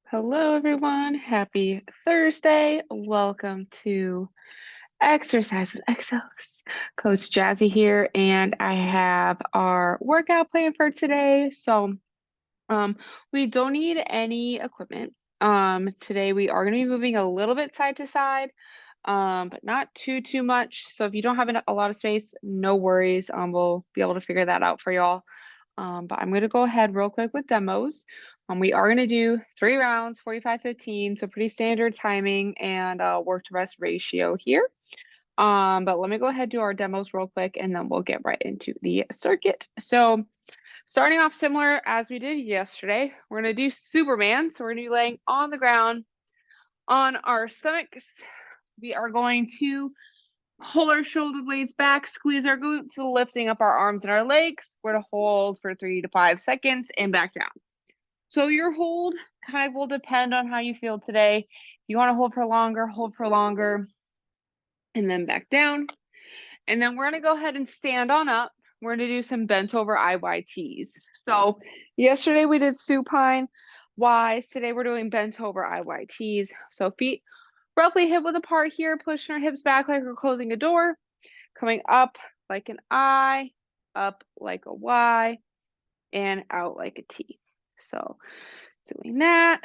Hello, everyone. Happy Thursday. Welcome to Exercise with Exos. Coach Jazzi here, and I have our workout plan for today. Um, we don't need any equipment. Today we are going to be moving a little bit side to side, but not too much. So if you don't have a lot of space, no worries. We'll be able to figure that out for y'all. But I'm going to go ahead real quick with demos. We are going to do 3 rounds, 45, 15, so pretty standard timing and work to rest ratio here. But let me go ahead and do our demos real quick and then we'll get right into the circuit. So starting off similar as we did yesterday, we're going to do Superman. So we're going to be laying on the ground on our stomachs. We are going to hold our shoulder blades back, squeeze our glutes, lifting up our arms and our legs. We're to hold for 3 to 5 seconds and back down. So your hold kind of will depend on how you feel today. If you want to hold for longer, and then back down. And then we're going to go ahead and stand on up. We're going to do some bent over IYTs. So yesterday we did supine Ys. Today we're doing bent over IYTs. So feet roughly hip width apart here, pushing our hips back like we're closing a door, coming up like an I, up like a Y, and out like a T. So doing that,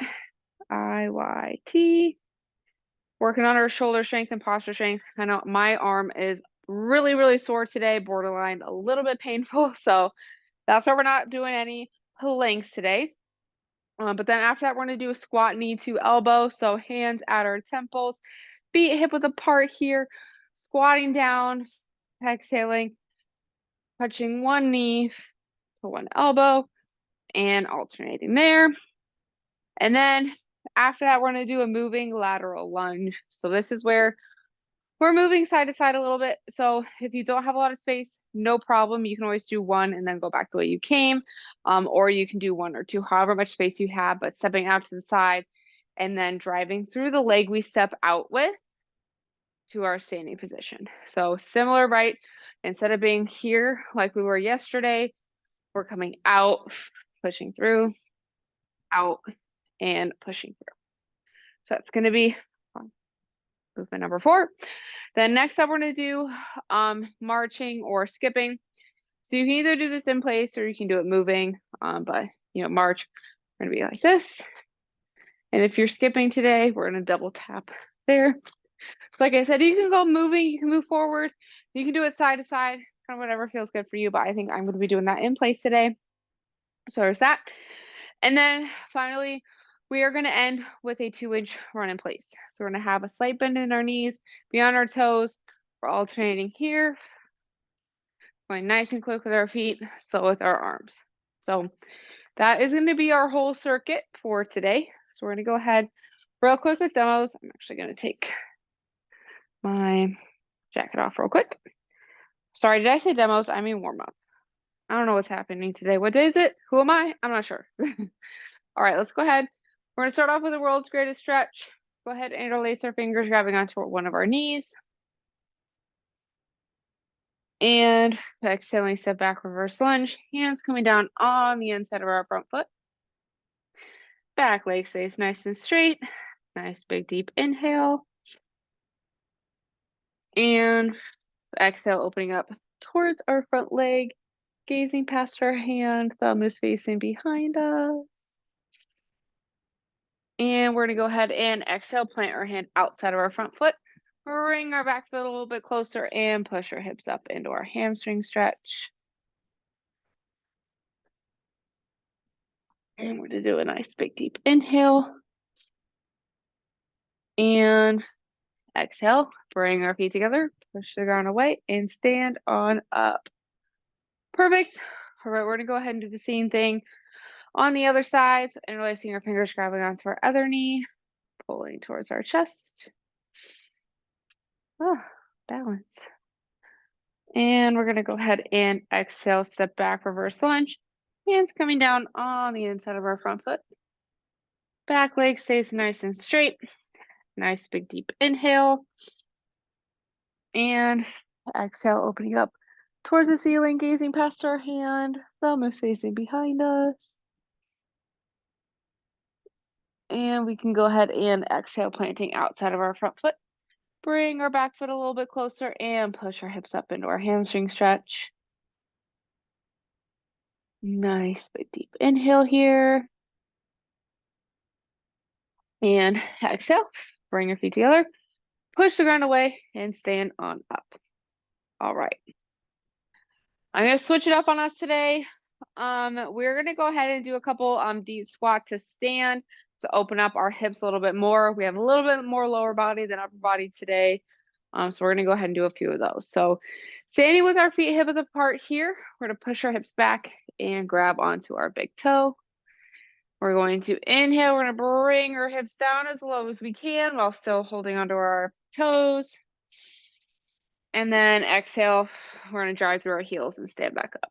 IYT, working on our shoulder strength and posture strength. I know my arm is really sore today, borderline a little bit painful. So that's why we're not doing any planks today. But then after that, we're going to do a squat knee to elbow. So hands at our temples, feet hip width apart here, squatting down, exhaling, touching one knee to one elbow and alternating there. And then after that, we're going to do a moving lateral lunge. So this is where we're moving side to side a little bit. So if you don't have a lot of space, no problem. You can always do one and then go back the way you came. Or you can do one or two, however much space you have, but stepping out to the side and then driving through the leg we step out with to our standing position. So similar, right? Instead of being here like we were yesterday, we're coming out, pushing through, out, and pushing through. So that's going to be movement number 4. Then next up, we're going to do marching or skipping. So you can either do this in place or you can do it moving. But march, we're going to be like this. And if you're skipping today, we're going to double tap there. So like I said, you can go moving, you can move forward, you can do it side to side, kind of whatever feels good for you. But I think I'm going to be doing that in place today. So there's that. And then finally, we are going to end with a 2-inch run in place. So we're going to have a slight bend in our knees, beyond our toes. We're alternating here, going nice and quick with our feet, so with our arms. So that is going to be our whole circuit for today. So we're going to go ahead real quick with demos. I'm actually going to take my jacket off real quick. Sorry, did I say demos? I mean warm up. I don't know what's happening today. What day is it? Who am I? I'm not sure. All right, let's go ahead. We're going to start off with the world's greatest stretch. Go ahead and interlace our fingers, grabbing onto one of our knees. And exhaling, step back, reverse lunge. Hands coming down on the inside of our front foot. Back leg stays nice and straight. Nice big deep inhale. And exhale, opening up towards our front leg. Gazing past our hand, thumb is facing behind us. And we're going to go ahead and exhale, plant our hand outside of our front foot. Bring our back foot a little bit closer and push our hips up into our hamstring stretch. And we're going to do a nice big deep inhale. And exhale, bring our feet together, push the ground away, and stand on up. Perfect. All right, we're going to go ahead and do the same thing on the other side. So interlacing our fingers, grabbing onto our other knee, pulling towards our chest. Oh, balance. And we're going to go ahead and exhale, step back, reverse lunge. Hands coming down on the inside of our front foot. Back leg stays nice and straight. Nice big deep inhale. And exhale, opening up towards the ceiling, gazing past our hand. Thumb is facing behind us. And we can go ahead and exhale, planting outside of our front foot. Bring our back foot a little bit closer and push our hips up into our hamstring stretch. Nice big deep inhale here. And exhale, bring your feet together, push the ground away, and stand on up. All right. I'm going to switch it up on us today. We're going to go ahead and do a couple deep squat to stand to open up our hips a little bit more. We have a little bit more lower body than upper body today. So we're going to go ahead and do a few of those. So standing with our feet hip width apart here, we're going to push our hips back and grab onto our big toe. We're going to inhale. We're going to bring our hips down as low as we can while still holding onto our toes. And then exhale, we're going to drive through our heels and stand back up.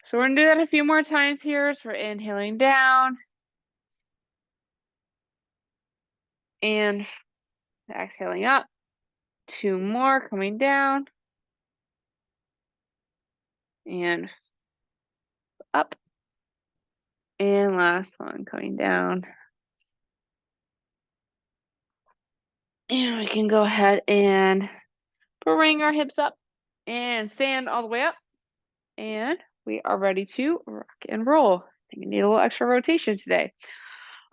So we're going to do that a few more times here. So we're inhaling down and exhaling up. 2 more coming down and up. And last one coming down. And we can go ahead and bring our hips up and stand all the way up. And we are ready to rock and roll. I think we need a little extra rotation today.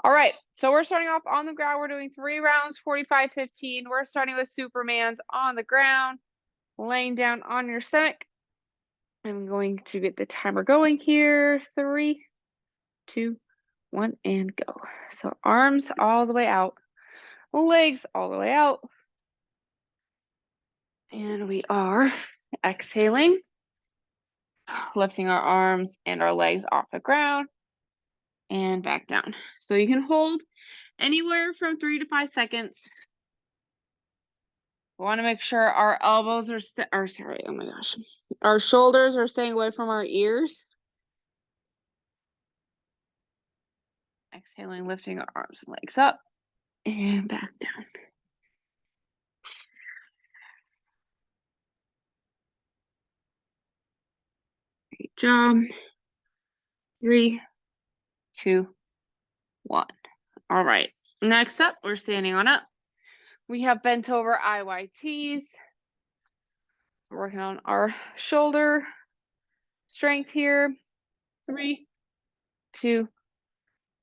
All right, so we're starting off on the ground. We're doing 3 rounds, 45-15. We're starting with Superman's on the ground, laying down on your stomach. I'm going to get the timer going here. 3, 2, 1, and go. So arms all the way out, legs all the way out. And we are exhaling, lifting our arms and our legs off the ground and back down. So you can hold anywhere from 3 to 5 seconds. We want to make sure our elbows are, our shoulders are staying away from our ears. Exhaling, lifting our arms and legs up and back down. Great job. 3, 2, 1. All right. Next up, we're standing on up. We have bent over IYTs. We're working on our shoulder strength here. 3, 2,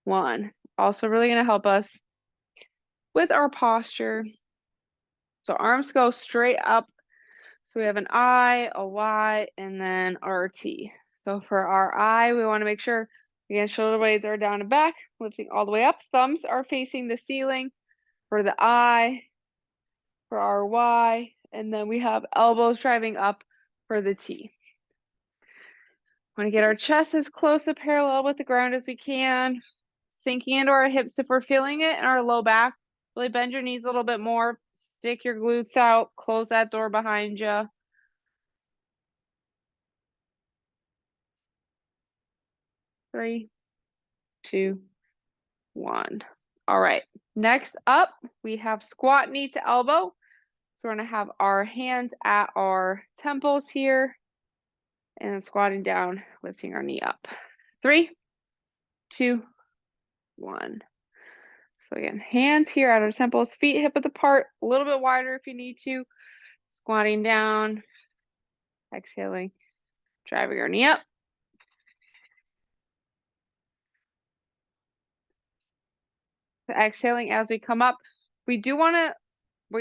1. Also really going to help us with our posture. So arms go straight up. So we have an I, a Y, and then our T. So for our I, we want to make sure, again, shoulder blades are down and back, lifting all the way up. Thumbs are facing the ceiling for the I, for our Y, and then we have elbows driving up for the T. Want to get our chest as close to parallel with the ground as we can, sinking into our hips if we're feeling it, and our low back. Really bend your knees a little bit more, stick your glutes out, close that door behind you. 3, 2, 1. All right, next up, we have squat knee to elbow. So we're going to have our hands at our temples here and then squatting down, lifting our knee up. 3, 2, 1. So again, hands here at our temples, feet hip width apart, a little bit wider if you need to. Squatting down, exhaling, driving our knee up. Exhaling as we come up. We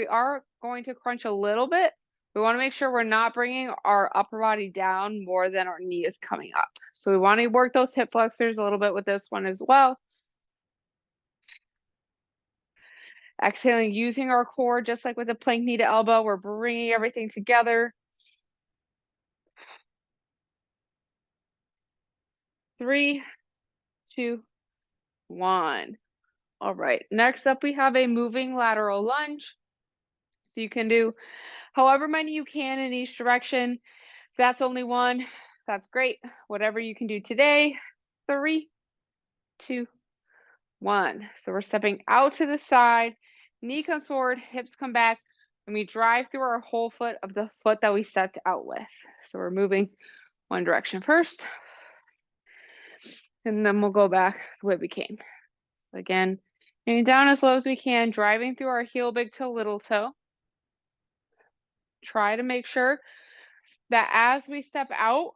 are going to crunch a little bit. We want to make sure we're not bringing our upper body down more than our knee is coming up. So we want to work those hip flexors a little bit with this one as well. Exhaling, using our core, just like with the plank knee to elbow, we're bringing everything together. 3, 2, 1. All right, next up we have a moving lateral lunge. So you can do however many you can in each direction. If that's only one, that's great. Whatever you can do today. 3, 2, 1. So we're stepping out to the side, knee comes forward, hips come back, and we drive through our whole foot of the foot that we set out with. So we're moving one direction first, and then we'll go back the way we came. Again, Getting down as low as we can, driving through our heel big toe, little toe. Try to make sure that as we step out,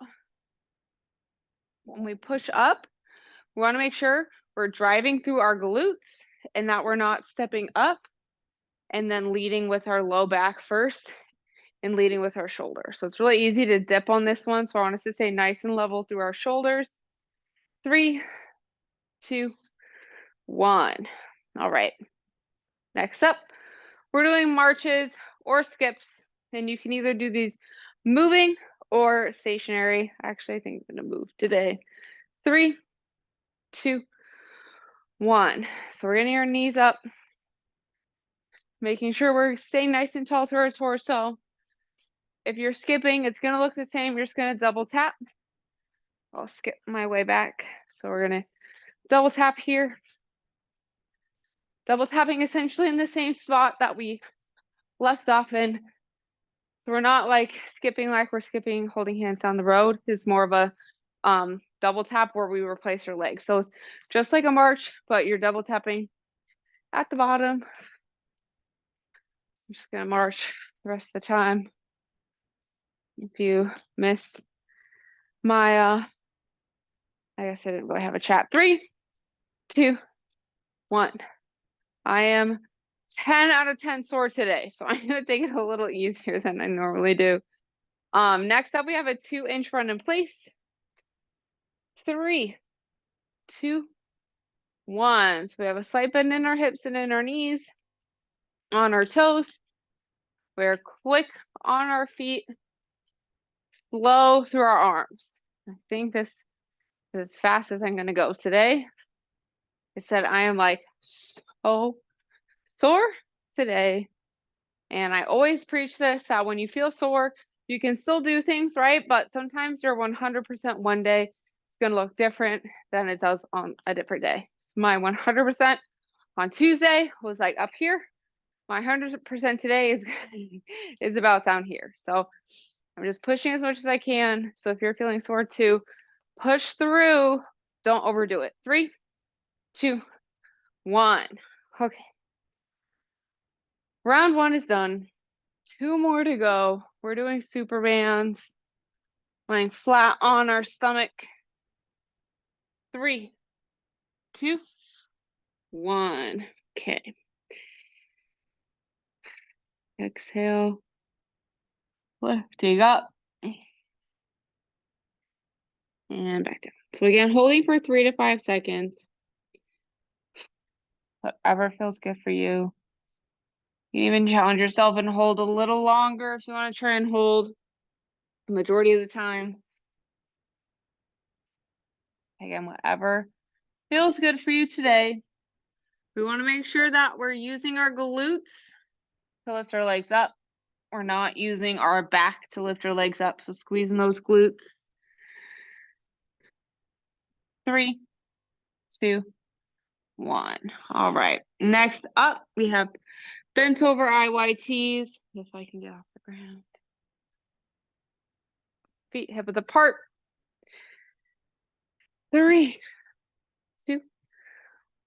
when we push up, we want to make sure we're driving through our glutes and that we're not stepping up and then leading with our low back first and leading with our shoulder. So it's really easy to dip on this one. So I want us to stay nice and level through our shoulders. 3, 2, 1. All right. Next up, we're doing marches or skips. And you can either do these moving or stationary. Actually, I think I'm going to move today. 3, 2, 1. So we're getting our knees up, making sure we're staying nice and tall through our torso. If you're skipping, it's going to look the same. You're just going to double tap. I'll skip my way back. So we're going to double tap here. Double tapping essentially in the same spot that we left off in. So we're not like skipping like we're skipping holding hands down the road. It's more of a double tap where we replace our legs. So it's just like a march, but you're double tapping at the bottom. I'm just going to march the rest of the time. If you missed my, I guess I didn't really have a chat. 3, 2, 1. I am 10 out of 10 sore today, so I'm going to take it a little easier than I normally do. Next up, we have a 2-inch run in place. 3, 2, 1. So we have a slight bend in our hips and in our knees, on our toes. We're quick on our feet, slow through our arms. I think this is as fast as I'm going to go today. I said I am like so sore today. And I always preach this, that when you feel sore, you can still do things, right? But sometimes your 100% one day is going to look different than it does on a different day. So my 100% on Tuesday was like up here. My 100% today is about down here. So I'm just pushing as much as I can. So if you're feeling sore too, push through. Don't overdo it. 3, 2, 1. Okay. Round 1 is done. 2 more to go. We're doing Supermans. Lying flat on our stomach. 3, 2, 1. Okay. Exhale. Lifting up. And back down. So again, holding for 3 to 5 seconds. Whatever feels good for you. You can even challenge yourself and hold a little longer if you want to try and hold the majority of the time. Again, whatever feels good for you today. We want to make sure that we're using our glutes to lift our legs up. We're not using our back to lift our legs up. So squeezing those glutes. 3, 2, 1. All right. Next up, we have bent over IYTs. If I can get off the ground. Feet hip width apart. 3, 2,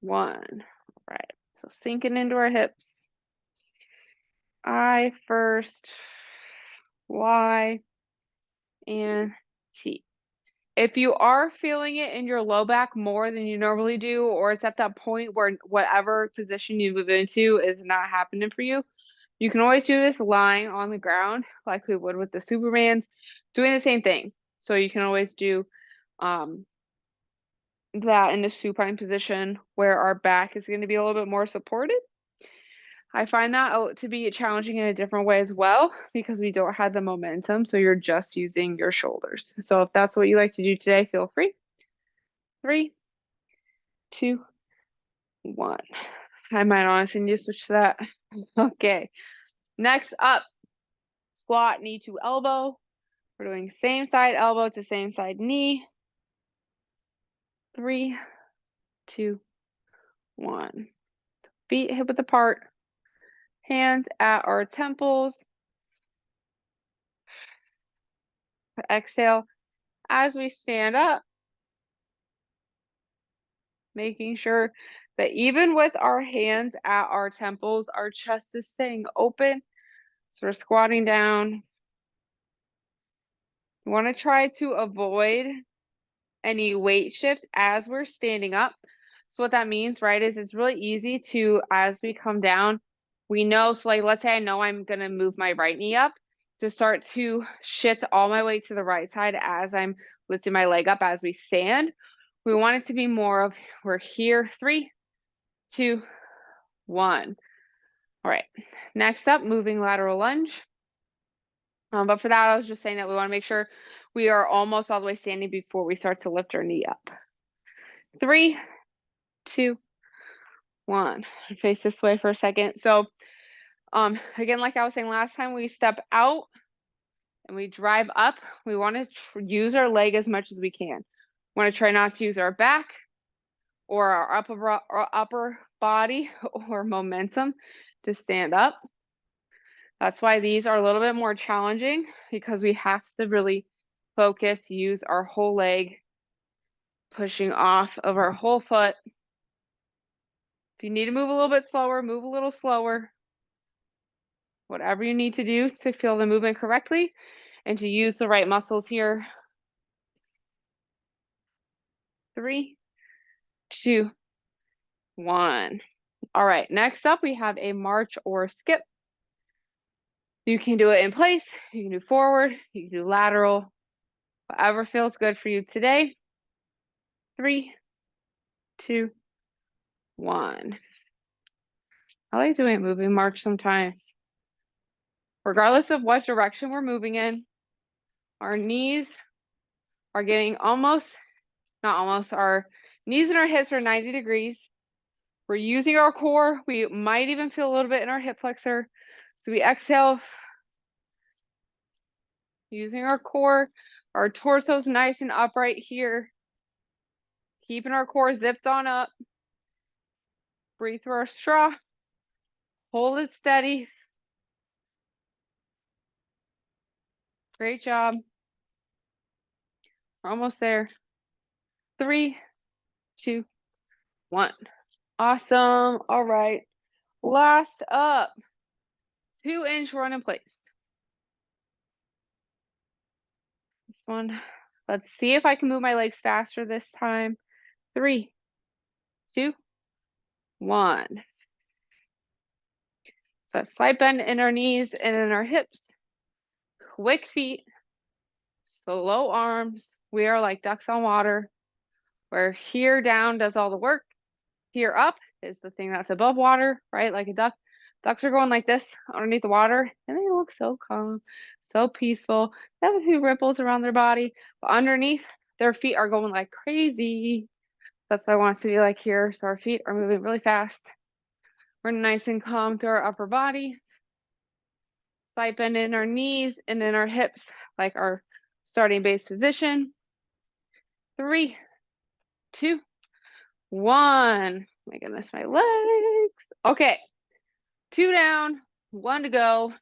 1. All right. So sinking into our hips. I first, Y, and T. If you are feeling it in your low back more than you normally do, or it's at that point where whatever position you move into is not happening for you, you can always do this lying on the ground like we would with the Supermans, doing the same thing. So you can always do that in the supine position where our back is going to be a little bit more supported. I find that to be challenging in a different way as well because we don't have the momentum, so you're just using your shoulders. So if that's what you like to do today, feel free. 3, 2, 1. I might honestly need to switch to that. Okay. Next up, squat knee to elbow. We're doing same side elbow to same side knee. 3, 2, 1. Feet hip width apart. Hands at our temples. Exhale as we stand up. making sure that even with our hands at our temples, our chest is staying open. So we're squatting down. You want to try to avoid any weight shift as we're standing up. So what that means, right, is it's really easy to, as we come down, we know, so like, let's say I know I'm going to move my right knee up, to start to shift all my weight to the right side as I'm lifting my leg up as we stand. We want it to be more of, we're here, 3, 2, 1. All right, next up, moving lateral lunge. But for that, I was just saying that we want to make sure we are almost all the way standing before we start to lift our knee up. 3, 2, 1. Face this way for a second. So, again, like I was saying last time, we step out and we drive up. We want to use our leg as much as we can. We want to try not to use our back or our upper body or momentum to stand up. That's why these are a little bit more challenging, because we have to really focus, use our whole leg, pushing off of our whole foot. If you need to move a little bit slower, move a little slower. Whatever you need to do to feel the movement correctly and to use the right muscles here. 3, 2, 1. All right, next up we have a march or skip. You can do it in place, you can do forward, you can do lateral, whatever feels good for you today. 3, 2, 1. I like doing a moving march sometimes. Regardless of what direction we're moving in, our knees are getting our knees and our hips are 90 degrees. We're using our core. We might even feel a little bit in our hip flexor. So we exhale, using our core. Our torso's nice and upright here. Keeping our core zipped on up. Breathe through our straw. Hold it steady. Great job. We're almost there. 3, 2, 1. Awesome. All right. Last up, 2-inch run in place. This one, let's see if I can move my legs faster this time. 3, 2, 1. So a slight bend in our knees and in our hips. Quick feet, slow arms. We are like ducks on water, where here down does all the work. Here up is the thing that's above water, right? Like a duck. Ducks are going like this underneath the water, and they look so calm, so peaceful. They have a few ripples around their body, but underneath, their feet are going like crazy. That's what I want us to be like here. So our feet are moving really fast. We're nice and calm through our upper body. Slight bend in our knees and in our hips, like our starting base position. 3, 2, 1. My goodness, my legs. Okay, 2 down, 1 to go.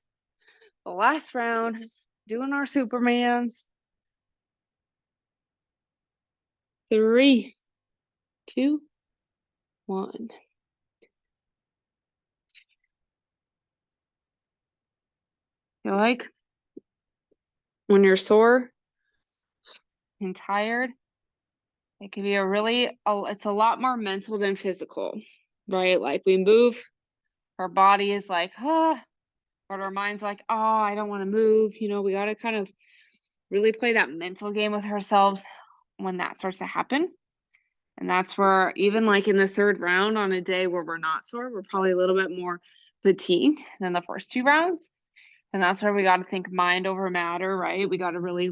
The last round, doing our Supermans. 3, 2, 1. You like when you're sore and tired, it can be it's a lot more mental than physical, right? Like we move, our body is like, but our mind's like, oh, I don't want to move. We got to kind of really play that mental game with ourselves when that starts to happen. And that's where, even like in the 3rd round, on a day where we're not sore, we're probably a little bit more fatigued than the first 2 rounds. And that's where we got to think mind over matter, right? We got to really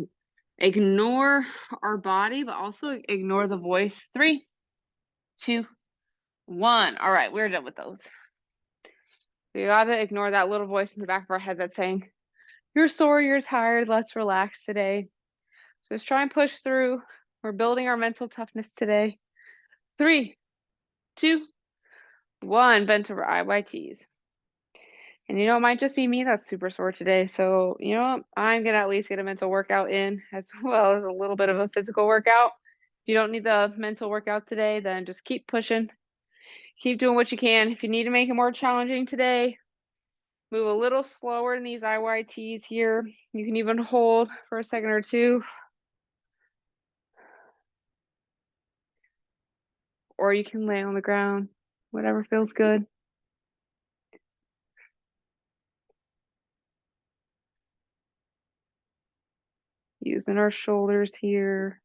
ignore our body, but also ignore the voice. 3, 2, 1. All right, we're done with those. We got to ignore that little voice in the back of our head that's saying, you're sore, you're tired, let's relax today. So let's try and push through. We're building our mental toughness today. 3, 2, 1. Bent over IYTs. And it might just be me that's super sore today. So, I'm going to at least get a mental workout in as well as a little bit of a physical workout. If you don't need the mental workout today, then just keep pushing. Keep doing what you can. If you need to make it more challenging today, move a little slower in these IYTs here. You can even hold for a second or two. Or you can lay on the ground, whatever feels good. Using our shoulders here.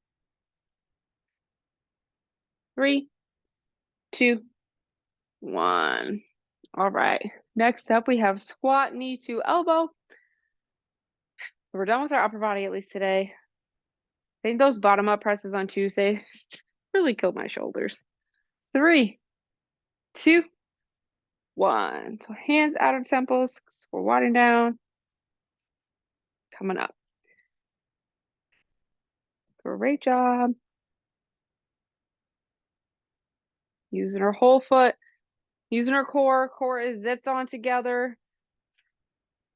3, 2, 1. All right. Next up, we have squat, knee to elbow. We're done with our upper body at least today. I think those bottom up presses on Tuesday really killed my shoulders. 3, 2, 1. So hands out of temples, squatting down, coming up. Great job. Using our whole foot, using our core. Core is zipped on together.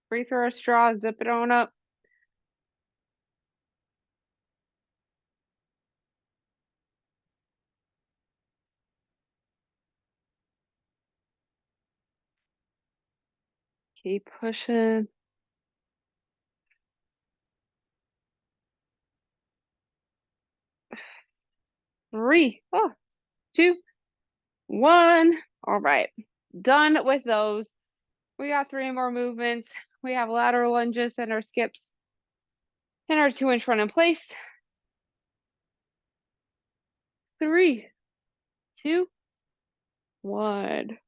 Breathe through our straw, zip it on up. Keep pushing. 3, 2, 1. All right. Done with those. We got 3 more movements. We have lateral lunges and our skips and our 2-inch run in place. 3, 2, 1.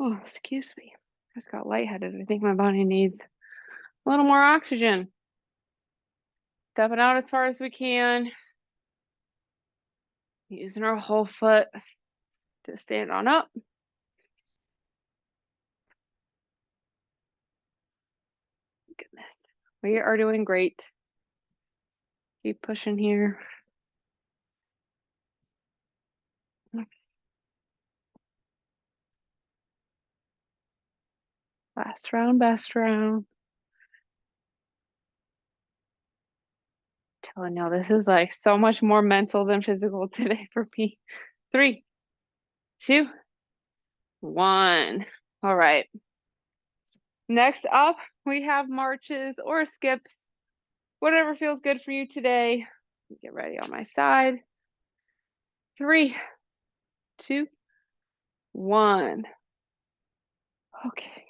Oh, excuse me. I just got lightheaded. I think my body needs a little more oxygen. Stepping out as far as we can. Using our whole foot to stand on up. Goodness. We are doing great. Keep pushing here. Last round, best round. Telling you, this is like so much more mental than physical today for me. 3, 2, 1. All right. Next up, we have marches or skips. Whatever feels good for you today. Get ready on my side. 3, 2, 1. Okay.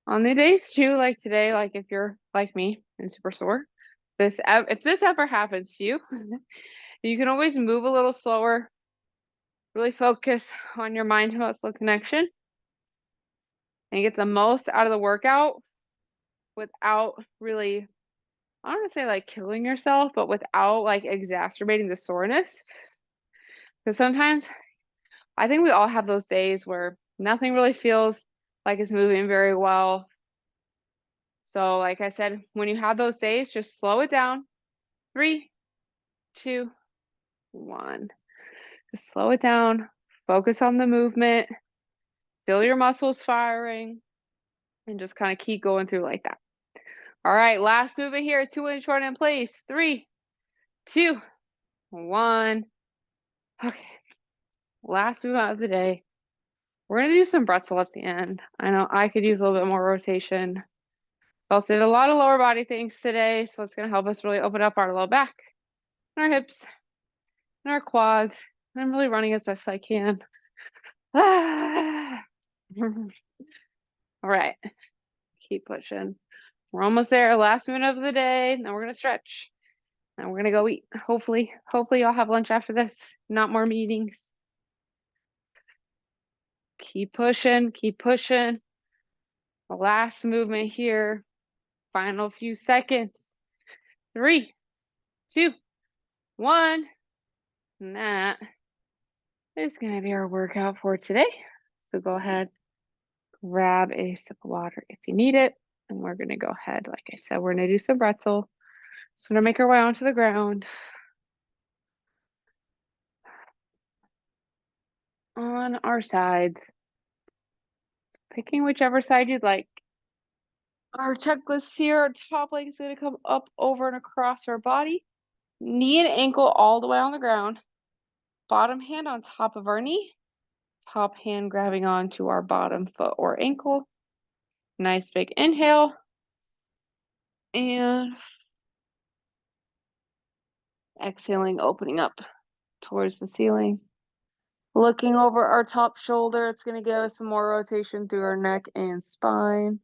On the days too, like today, like if you're like me and super sore, if this ever happens to you, you can always move a little slower, really focus on your mind to muscle connection, and get the most out of the workout without really, I don't want to say like killing yourself, but without like exacerbating the soreness. Because sometimes I think we all have those days where nothing really feels like it's moving very well. So like I said, when you have those days, just slow it down. 3, 2, 1. Just slow it down. Focus on the movement. Feel your muscles firing. And just kind of keep going through like that. All right, last movement here. 2-inch run in place. 3, 2, 1. Okay. Last movement of the day. We're going to do some pretzel at the end. I know I could use a little bit more rotation. Also did a lot of lower body things today, so it's going to help us really open up our low back, and our hips, and our quads. And I'm really running as best I can. All right, keep pushing. We're almost there. Last minute of the day. Then we're going to stretch. Then we're going to go eat. Hopefully y'all have lunch after this. Not more meetings. Keep pushing, keep pushing. The last movement here. Final few seconds. 3, 2, 1. And that is going to be our workout for today. So go ahead, grab a sip of water if you need it. And we're going to go ahead, like I said, we're going to do some pretzel. So we're going to make our way onto the ground. On our sides. Picking whichever side you'd like. Our checklist here, our top leg is gonna come up, over, and across our body. Knee and ankle all the way on the ground. Bottom hand on top of our knee. Top hand grabbing onto our bottom foot or ankle. Nice big inhale. And exhaling, opening up towards the ceiling. Looking over our top shoulder, it's going to give us some more rotation through our neck and spine.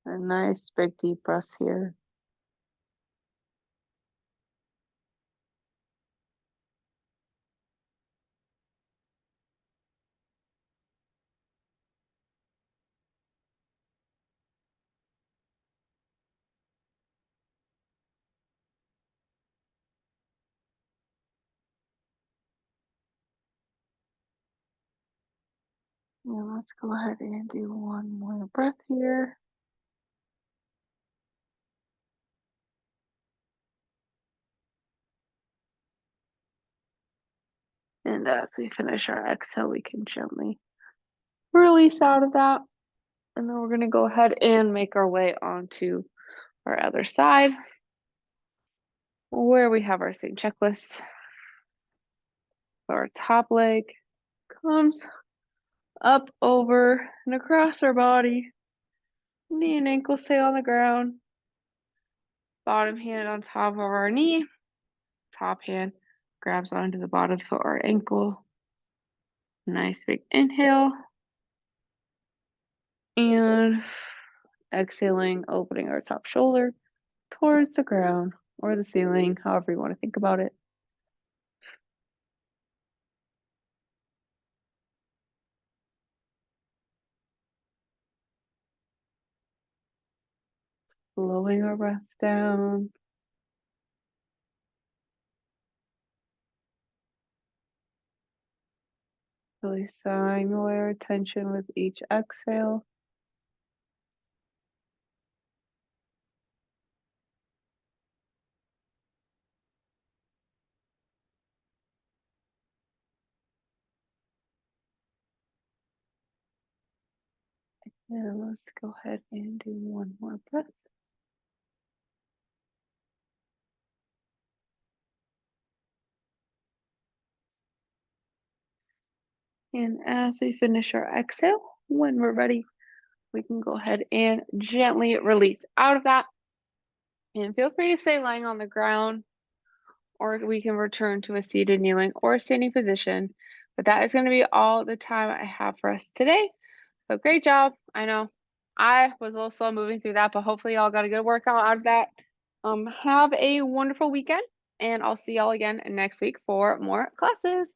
A nice big deep breath here. And let's go ahead and do one more breath here. And as we finish our exhale, we can gently release out of that. And then we're going to go ahead and make our way onto our other side, where we have our same checklist. Our top leg comes up, over, and across our body. Knee and ankle stay on the ground. Bottom hand on top of our knee. Top hand grabs onto the bottom foot or ankle. Nice big inhale. And exhaling, opening our top shoulder towards the ground or the ceiling, however you want to think about it. Slowing our breath down. Really sighing away our tension with each exhale. And let's go ahead and do one more breath. And as we finish our exhale, when we're ready, we can go ahead and gently release out of that. And feel free to stay lying on the ground, or we can return to a seated, kneeling, or standing position. But that is going to be all the time I have for us today. So great job. I know I was a little slow moving through that, but hopefully y'all got a good workout out of that. Have a wonderful weekend, and I'll see y'all again next week for more classes.